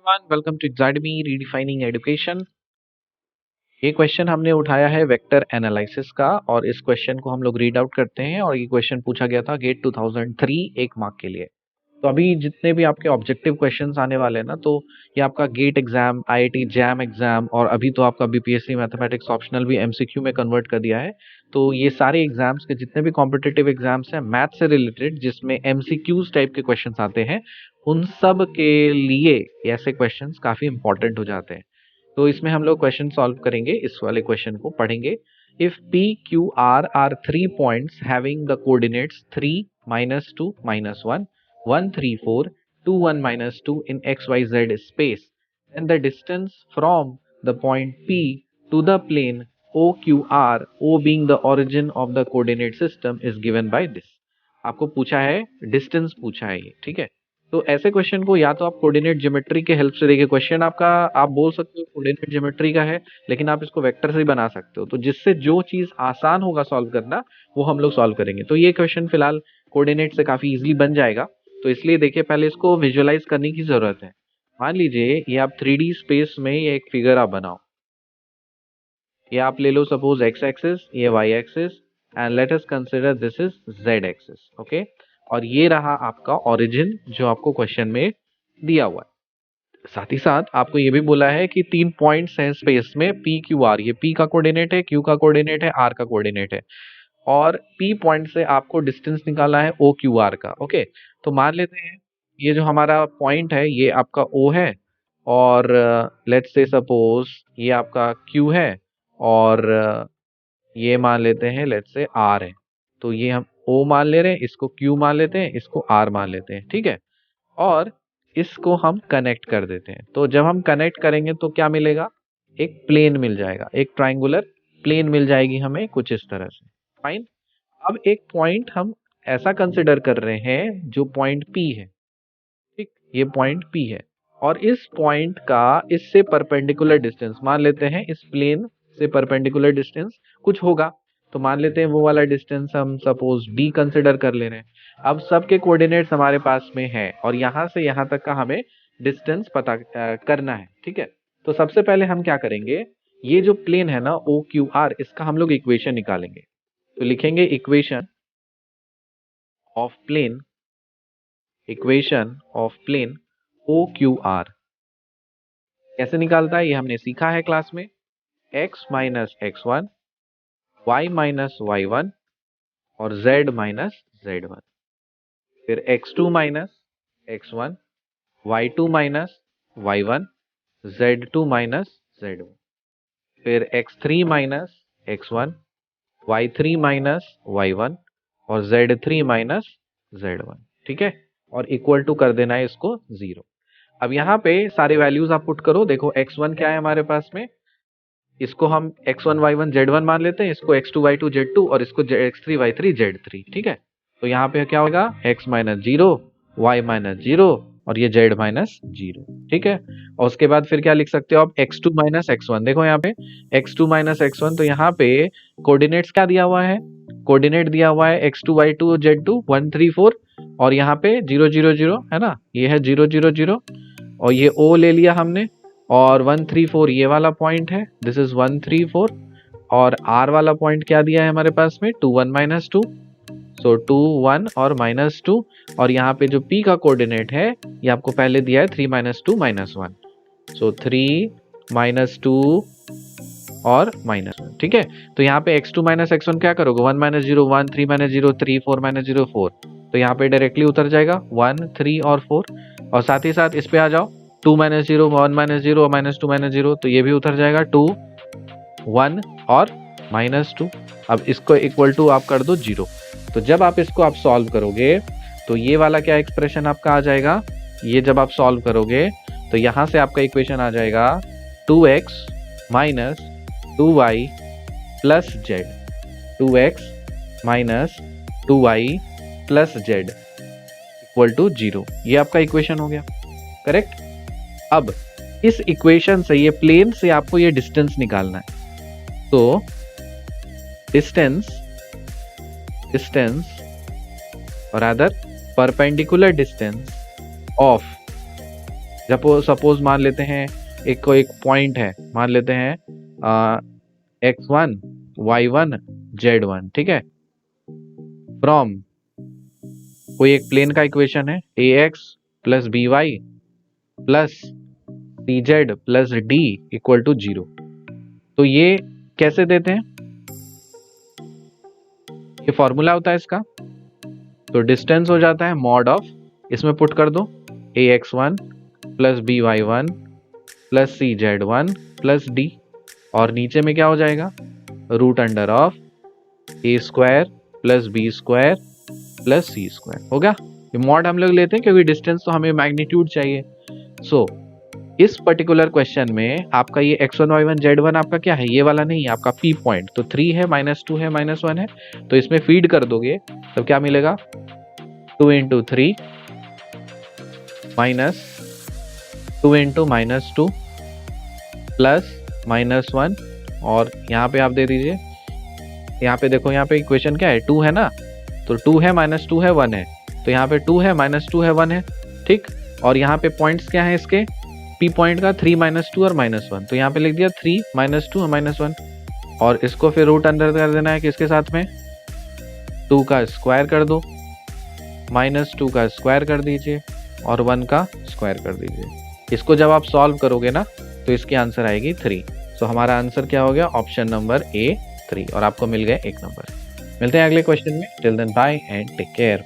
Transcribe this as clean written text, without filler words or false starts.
Everyone, welcome to Exadmy redefining education. ये question हमने उठाया है वेक्टर एनालिसिस का और इस क्वेश्चन को हम लोग रीड आउट करते हैं। और ये क्वेश्चन पूछा गया था गेट 2003 1 मार्क के लिए। तो अभी जितने भी आपके ऑब्जेक्टिव क्वेश्चंस आने वाले हैं ना, तो ये आपका GATE exam, IIT JAM exam और अभी तो आपका बीपीएससी मैथमेटिक्स ऑप्शनल भी एमसीक्यू में कन्वर्ट कर दिया है। तो ये सारे एग्जाम्स के जितने भी कॉम्पिटिटिव एग्जाम्स हैं मैथ से रिलेटेड, जिसमें एमसीक्यूज टाइप के क्वेश्चंस आते हैं, उन सब के लिए ऐसे क्वेश्चंस काफी इंपॉर्टेंट हो जाते हैं। तो इसमें हम लोग क्वेश्चन सॉल्व करेंगे, इस वाले क्वेश्चन को पढ़ेंगे। If P Q R 3 points having the coordinates 3 -2 -1 1 3 4 2 1 -2 in xyz space, then the distance from the point P to the plane OQR, O being the origin of the coordinate system, is given by this। आपको पूछा है, distance पूछा है ये, ठीक है। तो ऐसे क्वेश्चन को या तो आप कोऑर्डिनेट ज्योमेट्री के हेल्प से देखिए, क्वेश्चन आपका आप बोल सकते हो कोऑर्डिनेट ज्योमेट्री का है, लेकिन आप इसको वेक्टर से भी बना सकते हो। तो जिससे जो चीज आसान होगा सॉल्व करना, वो हम लोग सॉल्व करेंगे। तो ये क्वेश्चन फिलहाल कोऑर्डिनेट से काफी इजीली बन जाएगा। तो इसलिए देखिए, पहले इसको विजुअलाइज करने की जरूरत है। मान लीजिए ये आप 3D स्पेस में ये एक फिगर आप बनाओ। ये आप ले लो सपोज एक्स एक्सिस, ये Y axis, and let us consider this is Z axis, okay. और ये रहा आपका ओरिजिन जो आपको क्वेश्चन में दिया हुआ है। साथ ही साथ आपको ये भी बोला है कि 3 पॉइंट्स हैं स्पेस में पी क्यू आर। ये पी का कोऑर्डिनेट है, क्यू का कोऑर्डिनेट है, आर का कोऑर्डिनेट है। और पी पॉइंट से आपको डिस्टेंस निकालना है ओ क्यू आर का, ओके। तो मान लेते हैं ये जो हमारा पॉइंट है ये आपका ओ है, और लेट्स से सपोज ये आपका क्यू है, और ये मान लेते हैं लेट्स से आर है। तो ये हम ओ मान ले रहे हैं, इसको क्यू मान लेते हैं, इसको आर मान लेते हैं, ठीक है। और इसको हम कनेक्ट कर देते हैं। तो जब हम कनेक्ट करेंगे तो क्या मिलेगा, एक प्लेन मिल जाएगा, एक ट्राइंगुलर प्लेन मिल जाएगी हमें कुछ इस तरह से। फाइन। अब एक पॉइंट हम ऐसा कंसिडर कर रहे हैं जो पॉइंट पी है, ठीक। ये पॉइंट पी है और इस पॉइंट का इससे परपेंडिकुलर डिस्टेंस मान लेते हैं, इस प्लेन से परपेंडिकुलर डिस्टेंस कुछ होगा। तो मान लेते हैं वो वाला डिस्टेंस हम सपोज डी कंसिडर कर ले रहे हैं। अब सबके कोऑर्डिनेट्स हमारे पास में है और यहां से यहां तक का हमें डिस्टेंस पता करना है, ठीक है। तो सबसे पहले हम क्या करेंगे, ये जो प्लेन है ना ओ क्यू आर, इसका हम लोग इक्वेशन निकालेंगे। तो लिखेंगे equation of plane, equation of plane O Q R. कैसे निकालता है ये हमने सीखा है क्लास में। x minus x1, y minus y1 और z माइनस z1। फिर x2 minus x1, y2 minus y1, z2 minus z1। फिर x3 minus x1, y3 minus y1 और z3 माइनस z1, ठीक है। और इक्वल टू कर देना है इसको 0। अब यहाँ पे सारे वैल्यूज आप पुट करो। देखो x1 क्या है हमारे पास में, इसको हम x1 y1 z1 मान लेते हैं, इसको x2 y2 z2 और इसको x3 y3 z3, ठीक है। तो यहाँ पे क्या होगा, x माइनस 0, y माइनस 0 और ये z माइनस 0, ठीक है। और उसके बाद फिर क्या लिख सकते हो आप, x2 माइनस x1। देखो यहाँ पे x2 माइनस x1, तो यहाँ पे कोऑर्डिनेट्स क्या दिया हुआ है, कोऑर्डिनेट दिया हुआ है x2 y2 z2 1 3 4 और यहाँ पे 0 0 0 है ना, ये है 0 0 0 और ये O ले लिया हमने, और 1 3 4 ये वाला पॉइंट है, दिस इज 1 3 4। और R वाला पॉइंट क्या दिया है हमारे पास में, 2 1 माइनस 2, सो 2 1 और माइनस 2। और यहाँ पे जो P का कोऑर्डिनेट है ये आपको पहले दिया है 3 माइनस 2 माइनस 1, सो 3 माइनस 2 और माइनस 1, ठीक है। तो यहाँ पे x2 माइनस x1 क्या करोगे, 1 माइनस 0 1, 3 माइनस 0 3, 4 माइनस 0 4। तो यहाँ पे डायरेक्टली उतर जाएगा 1 3 और 4। और साथ ही साथ इस पे आ जाओ, 2 माइनस 0 1 माइनस 0 और माइनस 2 माइनस 0, तो ये भी उतर जाएगा 2 1 और माइनस 2। अब इसको इक्वल टू आप कर दो 0। तो जब आप इसको आप सॉल्व करोगे तो ये वाला क्या एक्सप्रेशन आपका आ जाएगा, ये जब आप सॉल्व करोगे तो यहाँ से आपका इक्वेशन आ जाएगा 2x minus 2y plus z, 2x minus 2y plus z equal to 0। ये आपका इक्वेशन हो गया, करेक्ट। अब इस इक्वेशन से, ये प्लेन से आपको ये डिस्टेंस निकालना है। तो डिस्टेंस और other perpendicular distance of suppose मान लेते हैं एक पॉइंट है, मान लेते हैं x1 y1 z1, ठीक है। फ्रॉम कोई एक प्लेन का इक्वेशन है ax plus B Y plus C Z plus D equal to 0। तो ये कैसे देते हैं, ये फॉर्मूला होता है इसका। तो डिस्टेंस हो जाता है मॉड ऑफ, इसमें पुट कर दो ax1 plus B Y one plus C Z one plus D, और नीचे में क्या हो जाएगा, root under of A square plus B square plus C square. होगा, ये मॉड हम लोग लेते हैं क्योंकि डिस्टेंस तो हमें मैग्नीट्यूड चाहिए। सो इस पर्टिकुलर क्वेश्चन में आपका ये x1 y1 z1 आपका क्या है, ये वाला नहीं है, आपका p पॉइंट। तो 3 है, -2 है, -1 है, तो इसमें फीड कर दोगे तब क्या मिलेगा, 2 × 3 -2 × -2 प्लस -1, और यहाँ पे आप दे दीजिए, यहाँ पे देखो, यहाँ पे इक्वेशन क्या है, 2 है ना, तो 2 है, -2 है, 1 है, तो यहाँ पे 2 है, -2 है, 1 है, ठीक। और यहाँ पे पॉइंट्स क्या है इसके, p पॉइंट का 3 -2 और -1, तो यहाँ पे लिख दिया 3 -2 और -1, और इसको फिर रूट अंडर कर देना है किसके साथ में, 2 का स्क्वायर कर दो, -2 का स्क्वायर कर दीजिए और 1 का स्क्वायर कर दीजिए। इसको जब आप सॉल्व करोगे ना तो इसकी आंसर आएगी 3। सो हमारा आंसर क्या हो गया, ऑप्शन नंबर A 3, और आपको मिल गए 1 नंबर। मिलते हैं अगले क्वेश्चन में, till then bye and take care.